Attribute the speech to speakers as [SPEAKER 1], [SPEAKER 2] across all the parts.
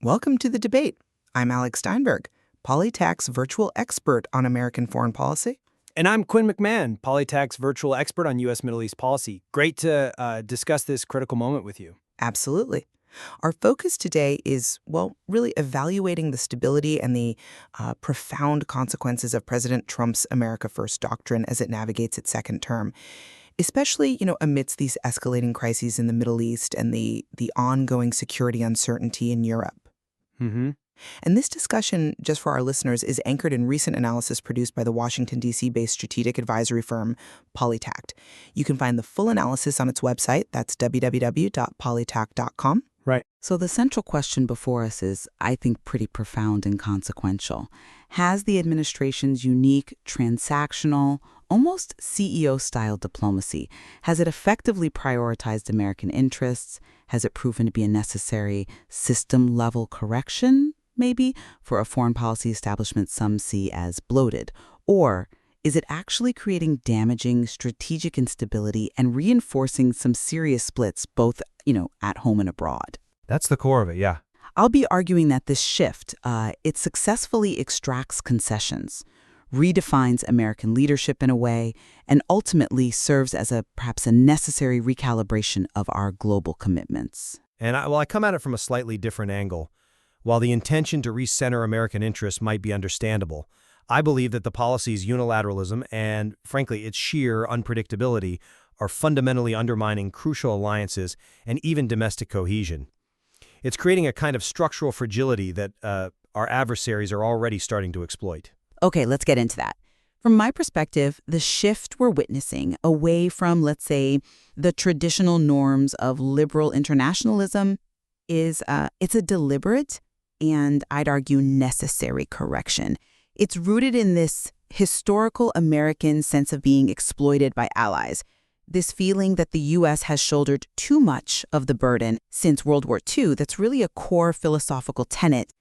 [SPEAKER 1] Welcome to the debate. I'm Alex Steinberg, Polytac's virtual expert on American foreign policy.
[SPEAKER 2] And I'm Quinn McMahon, Polytac's virtual expert on U.S. Middle East policy. Great to discuss this critical moment with you.
[SPEAKER 1] Absolutely. Our focus today is, really evaluating the stability and the profound consequences of President Trump's America First doctrine as it navigates its second term, especially, amidst these escalating crises in the Middle East and the ongoing security uncertainty in Europe.
[SPEAKER 2] Mm-hmm.
[SPEAKER 1] And this discussion, just for our listeners, is anchored in recent analysis produced by the Washington, D.C.-based strategic advisory firm Polytac. You can find the full analysis on its website. That's www.polytac.com.
[SPEAKER 2] Right.
[SPEAKER 3] So the central question before us is, I think, pretty profound and consequential. Has the administration's unique, transactional, almost CEO-style diplomacy, has it effectively prioritized American interests? Has it proven to be a necessary system-level correction, maybe, for a foreign policy establishment some see as bloated? Or is it actually creating damaging strategic instability and reinforcing some serious splits, both, at home and abroad?
[SPEAKER 2] That's the core of it, yeah.
[SPEAKER 3] I'll be arguing that this shift, it successfully extracts concessions, redefines American leadership in a way, and ultimately serves as perhaps a necessary recalibration of our global commitments.
[SPEAKER 4] And I come at it from a slightly different angle. While the intention to recenter American interests might be understandable, I believe that the policy's unilateralism and, frankly, its sheer unpredictability are fundamentally undermining crucial alliances and even domestic cohesion. It's creating a kind of structural fragility that our adversaries are already starting to exploit.
[SPEAKER 3] Okay, let's get into that. From my perspective, the shift we're witnessing away from, let's say, the traditional norms of liberal internationalism is it's a deliberate and, I'd argue, necessary correction. It's rooted in this historical American sense of being exploited by allies, this feeling that the U.S. has shouldered too much of the burden since World War II. That's really a core philosophical tenet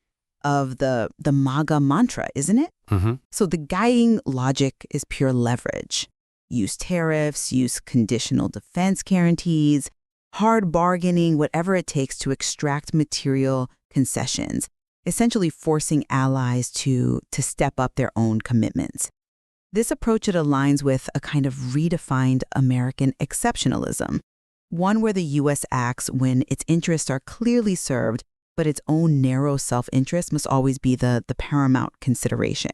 [SPEAKER 3] of the MAGA mantra, isn't it?
[SPEAKER 4] Mm-hmm.
[SPEAKER 3] So the guiding logic is pure leverage. Use tariffs, use conditional defense guarantees, hard bargaining, whatever it takes to extract material concessions, essentially forcing allies to step up their own commitments. This approach, it aligns with a kind of redefined American exceptionalism, one where the U.S. acts when its interests are clearly served, but its own narrow self-interest must always be the paramount consideration.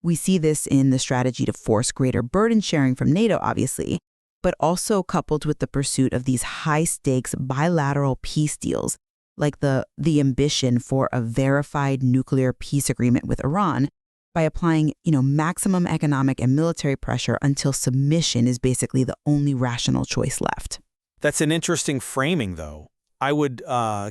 [SPEAKER 3] We see this in the strategy to force greater burden sharing from NATO, obviously, but also coupled with the pursuit of these high-stakes bilateral peace deals, like the ambition for a verified nuclear peace agreement with Iran, by applying, maximum economic and military pressure until submission is basically the only rational choice left.
[SPEAKER 4] That's an interesting framing, though. I would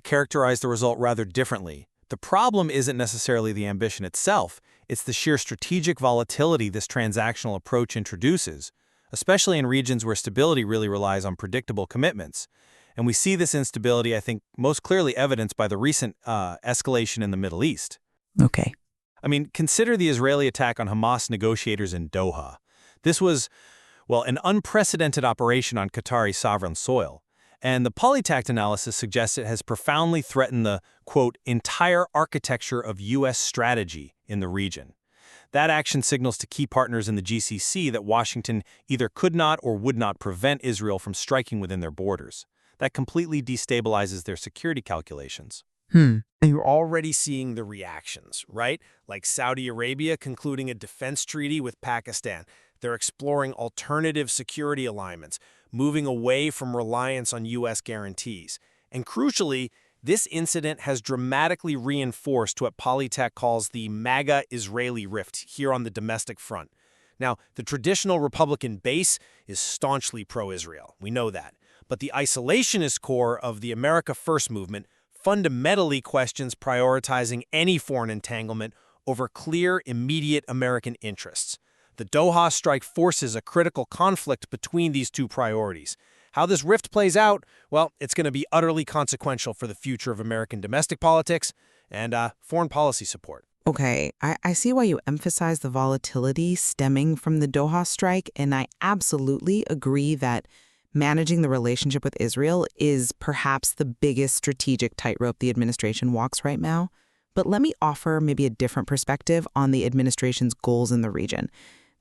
[SPEAKER 4] characterize the result rather differently. The problem isn't necessarily the ambition itself. It's the sheer strategic volatility this transactional approach introduces, especially in regions where stability really relies on predictable commitments. And we see this instability, I think, most clearly evidenced by the recent escalation in the Middle East.
[SPEAKER 3] Okay.
[SPEAKER 4] I mean, consider the Israeli attack on Hamas negotiators in Doha. This was, an unprecedented operation on Qatari sovereign soil. And the Polytac analysis suggests it has profoundly threatened the, quote, entire architecture of U.S. strategy in the region. That action signals to key partners in the GCC that Washington either could not or would not prevent Israel from striking within their borders. That completely destabilizes their security calculations.
[SPEAKER 1] And
[SPEAKER 4] you're already seeing the reactions, right? Like Saudi Arabia concluding a defense treaty with Pakistan. They're exploring alternative security alignments, moving away from reliance on U.S. guarantees. And crucially, this incident has dramatically reinforced what Polytac calls the MAGA-Israeli rift here on the domestic front. Now, the traditional Republican base is staunchly pro-Israel. We know that. But the isolationist core of the America First movement fundamentally questions prioritizing any foreign entanglement over clear, immediate American interests. The Doha strike forces a critical conflict between these two priorities. How this rift plays out, it's going to be utterly consequential for the future of American domestic politics and foreign policy support.
[SPEAKER 1] Okay, I see why you emphasize the volatility stemming from the Doha strike, and I absolutely agree that Managing the relationship with Israel is perhaps the biggest strategic tightrope the administration walks right now. But let me offer maybe a different perspective on the administration's goals in the region.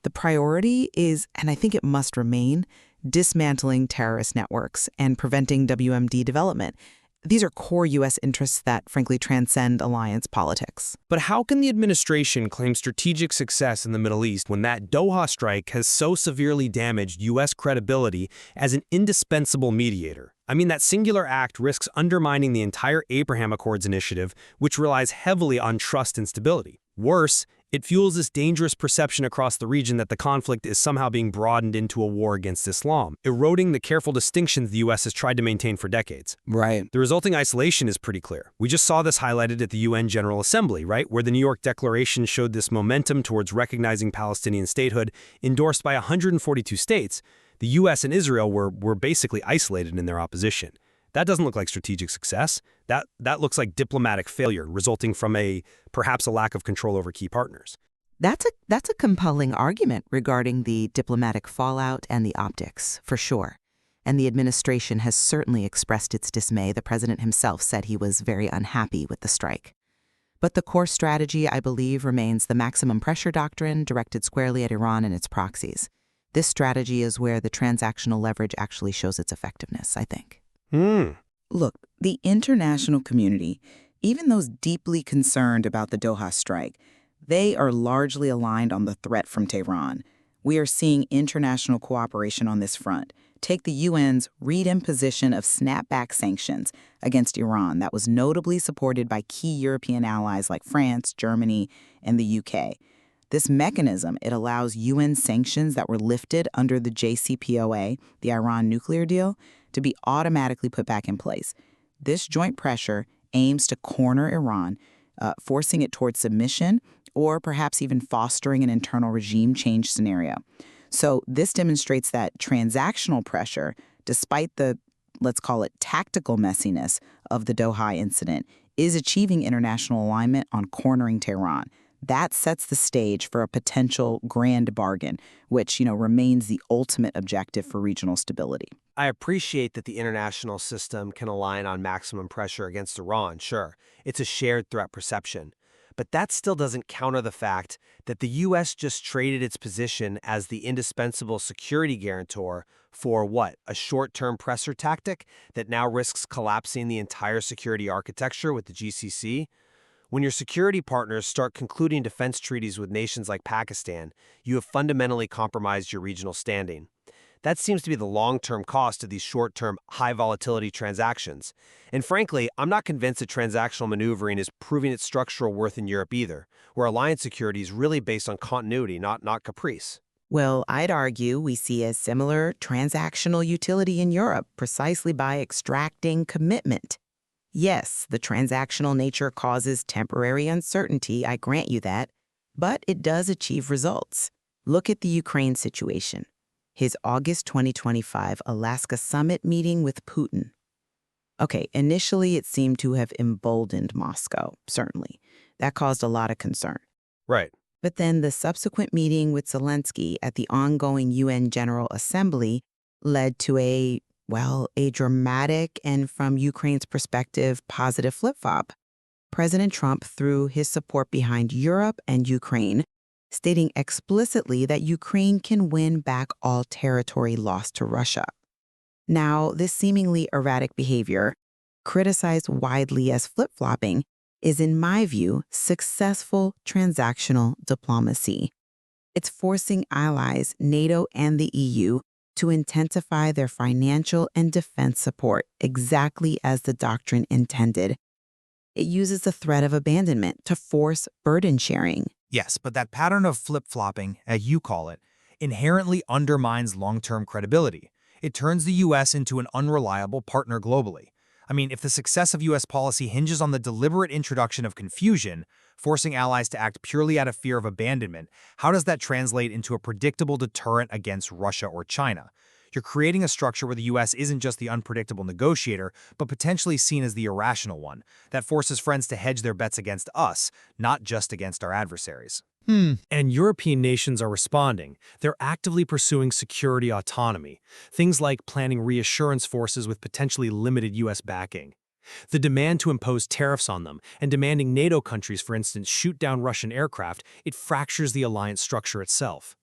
[SPEAKER 1] The priority is, and I think it must remain, dismantling terrorist networks and preventing WMD development. These are core U.S. interests that, frankly, transcend alliance politics.
[SPEAKER 5] But how can the administration claim strategic success in the Middle East when that Doha strike has so severely damaged U.S. credibility as an indispensable mediator? I mean, that singular act risks undermining the entire Abraham Accords initiative, which relies heavily on trust and stability. Worse, it fuels this dangerous perception across the region that the conflict is somehow being broadened into a war against Islam, eroding the careful distinctions the U.S. has tried to maintain for decades.
[SPEAKER 2] Right.
[SPEAKER 5] The resulting isolation is pretty clear. We just saw this highlighted at the UN General Assembly, right, where the New York Declaration showed this momentum towards recognizing Palestinian statehood, endorsed by 142 states. The U.S. and Israel were basically isolated in their opposition. That doesn't look like strategic success. That looks like diplomatic failure resulting from perhaps a lack of control over key partners.
[SPEAKER 3] That's a compelling argument regarding the diplomatic fallout and the optics, for sure. And the administration has certainly expressed its dismay. The president himself said he was very unhappy with the strike. But the core strategy, I believe, remains the maximum pressure doctrine directed squarely at Iran and its proxies. This strategy is where the transactional leverage actually shows its effectiveness, I think.
[SPEAKER 1] Look, the international community, even those deeply concerned about the Doha strike, they are largely aligned on the threat from Tehran. We are seeing international cooperation on this front. Take the UN's re-imposition of snapback sanctions against Iran that was notably supported by key European allies like France, Germany, and the UK. This mechanism, it allows UN sanctions that were lifted under the JCPOA, the Iran nuclear deal, to be automatically put back in place. This joint pressure aims to corner Iran, forcing it towards submission or perhaps even fostering an internal regime change scenario. So this demonstrates that transactional pressure, despite the, let's call it, tactical messiness of the Doha incident, is achieving international alignment on cornering Tehran. That sets the stage for a potential grand bargain, which, remains the ultimate objective for regional stability.
[SPEAKER 6] I appreciate that the international system can align on maximum pressure against Iran, sure. It's a shared threat perception. But that still doesn't counter the fact that the U.S. just traded its position as the indispensable security guarantor for what? A short-term pressure tactic that now risks collapsing the entire security architecture with the GCC? When your security partners start concluding defense treaties with nations like Pakistan, you have fundamentally compromised your regional standing. That seems to be the long-term cost of these short-term, high-volatility transactions. And frankly, I'm not convinced that transactional maneuvering is proving its structural worth in Europe either, where alliance security is really based on continuity, not caprice.
[SPEAKER 3] Well, I'd argue we see a similar transactional utility in Europe precisely by extracting commitment. Yes, the transactional nature causes temporary uncertainty, I grant you that, but it does achieve results. Look at the Ukraine situation. His August 2025 Alaska summit meeting with Putin. Okay, initially it seemed to have emboldened Moscow, certainly. That caused a lot of concern.
[SPEAKER 6] Right.
[SPEAKER 3] But then the subsequent meeting with Zelensky at the ongoing UN General Assembly led to a dramatic and, from Ukraine's perspective, positive flip-flop. President Trump threw his support behind Europe and Ukraine, stating explicitly that Ukraine can win back all territory lost to Russia. Now, this seemingly erratic behavior, criticized widely as flip-flopping, is, in my view, successful transactional diplomacy. It's forcing allies, NATO and the EU, to intensify their financial and defense support exactly as the doctrine intended. It uses the threat of abandonment to force burden sharing.
[SPEAKER 7] Yes, but that pattern of flip-flopping, as you call it, inherently undermines long-term credibility. It turns the U.S. into an unreliable partner globally. I mean, if the success of U.S. policy hinges on the deliberate introduction of confusion, forcing allies to act purely out of fear of abandonment, how does that translate into a predictable deterrent against Russia or China? You're creating a structure where the U.S. isn't just the unpredictable negotiator, but potentially seen as the irrational one, that forces friends to hedge their bets against us, not just against our adversaries.
[SPEAKER 2] And European nations are responding. They're actively pursuing security autonomy, things like planning reassurance forces with potentially limited U.S. backing. The demand to impose tariffs on them and demanding NATO countries, for instance, shoot down Russian aircraft, it fractures the alliance structure itself.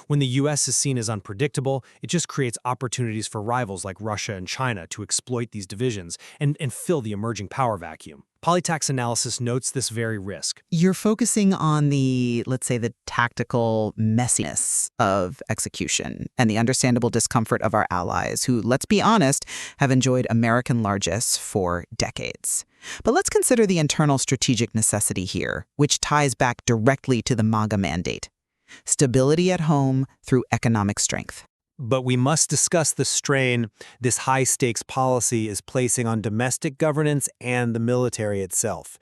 [SPEAKER 2] When the U.S. is seen as unpredictable, it just creates opportunities for rivals like Russia and China to exploit these divisions and fill the emerging power vacuum. Polytax analysis notes this very risk.
[SPEAKER 1] You're focusing on the, let's say, the tactical messiness of execution and the understandable discomfort of our allies who, let's be honest, have enjoyed American largesse for decades. But let's consider the internal strategic necessity here, which ties back directly to the MAGA mandate. Stability at home through economic strength.
[SPEAKER 2] But we must discuss the strain this high-stakes policy is placing on domestic governance and the military itself.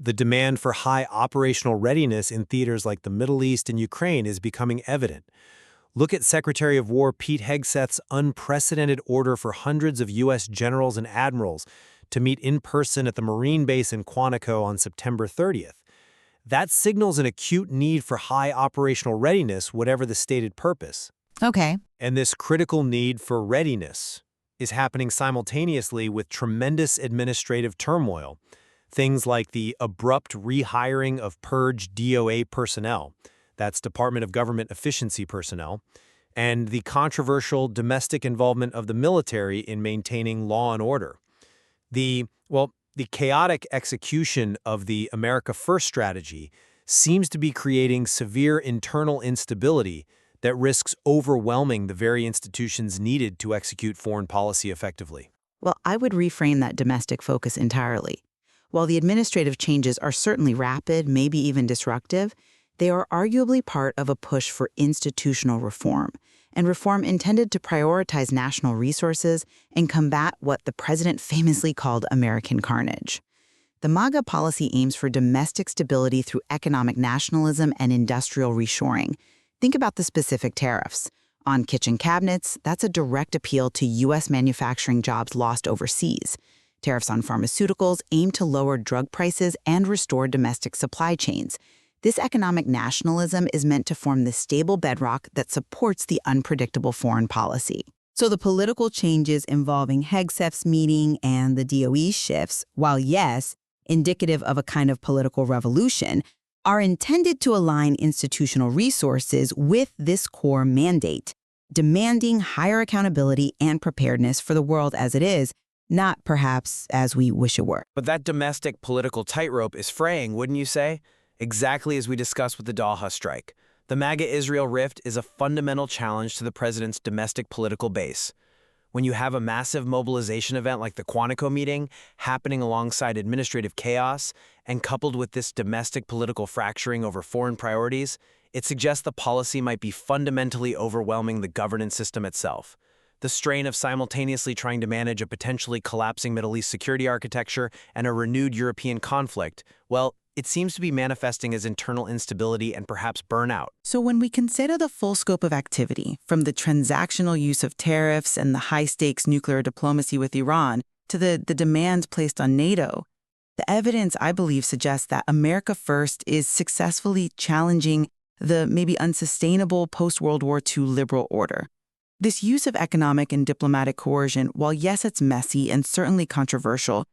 [SPEAKER 2] The demand for high operational readiness in theaters like the Middle East and Ukraine is becoming evident. Look at Secretary of War Pete Hegseth's unprecedented order for hundreds of U.S. generals and admirals to meet in person at the Marine base in Quantico on September 30th. That signals an acute need for high operational readiness, whatever the stated purpose.
[SPEAKER 3] Okay.
[SPEAKER 2] And this critical need for readiness is happening simultaneously with tremendous administrative turmoil. Things like the abrupt rehiring of purged DOA personnel, that's Department of Government Efficiency personnel, and the controversial domestic involvement of the military in maintaining law and order. The chaotic execution of the America First strategy seems to be creating severe internal instability that risks overwhelming the very institutions needed to execute foreign policy effectively.
[SPEAKER 3] Well, I would reframe that domestic focus entirely. While the administrative changes are certainly rapid, maybe even disruptive, they are arguably part of a push for institutional reform, and reform intended to prioritize national resources and combat what the president famously called American carnage. The MAGA policy aims for domestic stability through economic nationalism and industrial reshoring. Think about the specific tariffs. On kitchen cabinets, that's a direct appeal to U.S. manufacturing jobs lost overseas. Tariffs on pharmaceuticals aim to lower drug prices and restore domestic supply chains. This economic nationalism is meant to form the stable bedrock that supports the unpredictable foreign policy. So the political changes involving Hegseth's meeting and the DOE shifts, while yes, indicative of a kind of political revolution, are intended to align institutional resources with this core mandate, demanding higher accountability and preparedness for the world as it is, not perhaps as we wish it were.
[SPEAKER 6] But that domestic political tightrope is fraying, wouldn't you say? Exactly as we discussed with the Doha strike. The MAGA-Israel rift is a fundamental challenge to the president's domestic political base. When you have a massive mobilization event like the Quantico meeting happening alongside administrative chaos and coupled with this domestic political fracturing over foreign priorities, it suggests the policy might be fundamentally overwhelming the governance system itself. The strain of simultaneously trying to manage a potentially collapsing Middle East security architecture and a renewed European conflict, well, it seems to be manifesting as internal instability and perhaps burnout.
[SPEAKER 3] So when we consider the full scope of activity, from the transactional use of tariffs and the high-stakes nuclear diplomacy with Iran to the demands placed on NATO, the evidence, I believe, suggests that America First is successfully challenging the maybe unsustainable post-World War II liberal order. This use of economic and diplomatic coercion, while yes, it's messy and certainly controversial,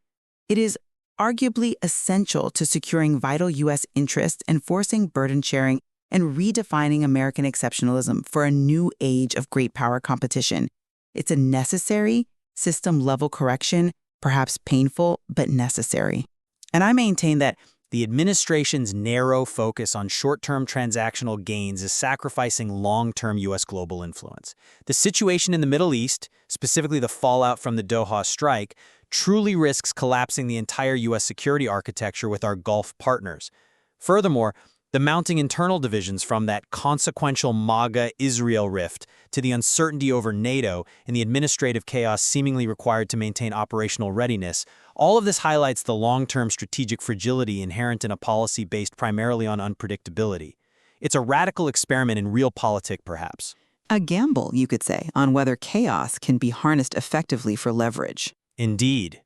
[SPEAKER 3] it is arguably essential to securing vital U.S. interests, enforcing burden sharing, and redefining American exceptionalism for a new age of great power competition. It's a necessary, system-level correction, perhaps painful, but necessary.
[SPEAKER 2] And I maintain that the administration's narrow focus on short-term transactional gains is sacrificing long-term U.S. global influence. The situation in the Middle East, specifically the fallout from the Doha strike, truly risks collapsing the entire U.S. security architecture with our Gulf partners. Furthermore, the mounting internal divisions from that consequential MAGA-Israel rift to the uncertainty over NATO and the administrative chaos seemingly required to maintain operational readiness, all of this highlights the long-term strategic fragility inherent in a policy based primarily on unpredictability. It's a radical experiment in realpolitik, perhaps.
[SPEAKER 3] A gamble, you could say, on whether chaos can be harnessed effectively for leverage.
[SPEAKER 2] Indeed.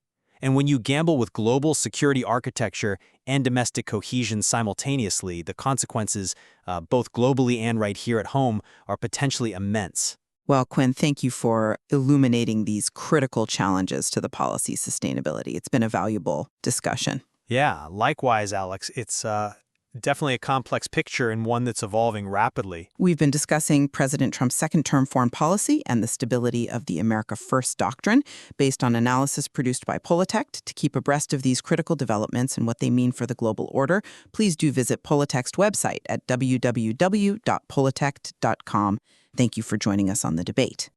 [SPEAKER 2] And when you gamble with global security architecture and domestic cohesion simultaneously, the consequences, both globally and right here at home, are potentially immense.
[SPEAKER 3] Well, Quinn, thank you for illuminating these critical challenges to the policy sustainability. It's been a valuable discussion.
[SPEAKER 4] Yeah, likewise, Alex. It's definitely a complex picture and one that's evolving rapidly.
[SPEAKER 3] We've been discussing President Trump's second-term foreign policy and the stability of the America First doctrine based on analysis produced by Politect. To keep abreast of these critical developments and what they mean for the global order, please do visit Politect's website at www.politect.com. Thank you for joining us on the debate.